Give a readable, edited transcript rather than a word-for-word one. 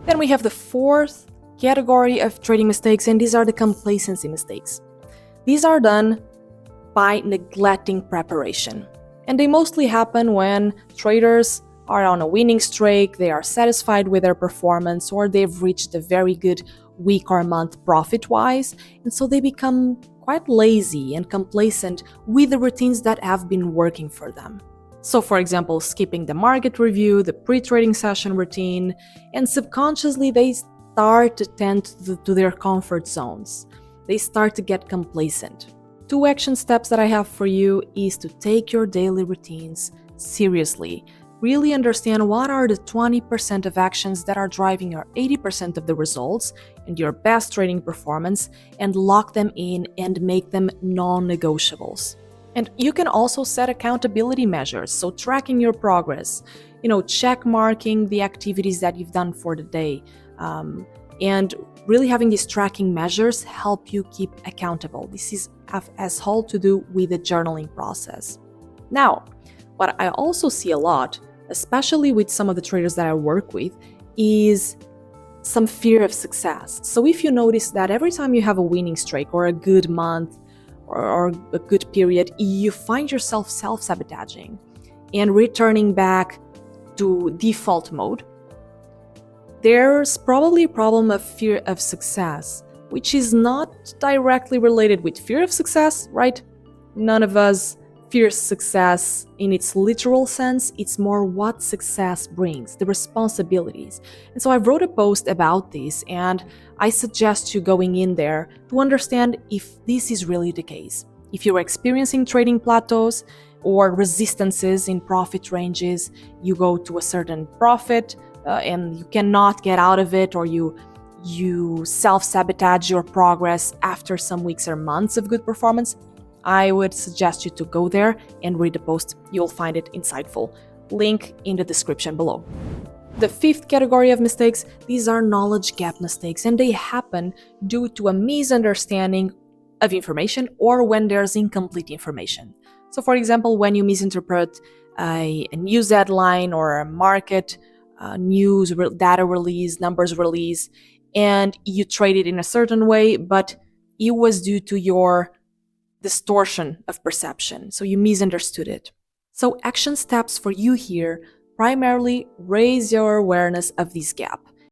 Then we have the fourth category of trading mistakes, and these are the complacency mistakes. These are done by neglecting preparation. And they mostly happen when traders are on a winning streak, they are satisfied with their performance, or they've reached a very good week or month profit-wise, and so they become quite lazy and complacent with the routines that have been working for them. So, for example, skipping the market review, the pre-trading session routine, and subconsciously they start to tend to their comfort zones. They start to get complacent. 2 action steps that I have for you is to take your daily routines seriously. Really understand what are the 20% of actions that are driving your 80% of the results and your best trading performance, and lock them in and make them non-negotiables. And you can also set accountability measures, so tracking your progress, check marking the activities that you've done for the day, and really having these tracking measures help you keep accountable. This has all to do with the journaling process. Now, what I also see a lot, especially with some of the traders that I work with, is some fear of success. So if you notice that every time you have a winning streak or a good month or a good period, you find yourself self-sabotaging and returning back to default mode, there's probably a problem of fear of success, which is not directly related with fear of success, right? None of us fears success in its literal sense. It's more what success brings, the responsibilities. And so I wrote a post about this, and I suggest you going in there to understand if this is really the case. If you're experiencing trading plateaus or resistances in profit ranges, you go to a certain profit and you cannot get out of it, or you self-sabotage your progress after some weeks or months of good performance, I would suggest you to go there and read the post. You'll find it insightful. Link in the description below. The fifth category of mistakes, these are knowledge gap mistakes, and they happen due to a misunderstanding of information or when there's incomplete information. So for example, when you misinterpret a news headline or a market news data release, numbers release, and you trade it in a certain way, but it was due to your distortion of perception, so you misunderstood it. So action steps for you here: primarily raise your awareness of this gap.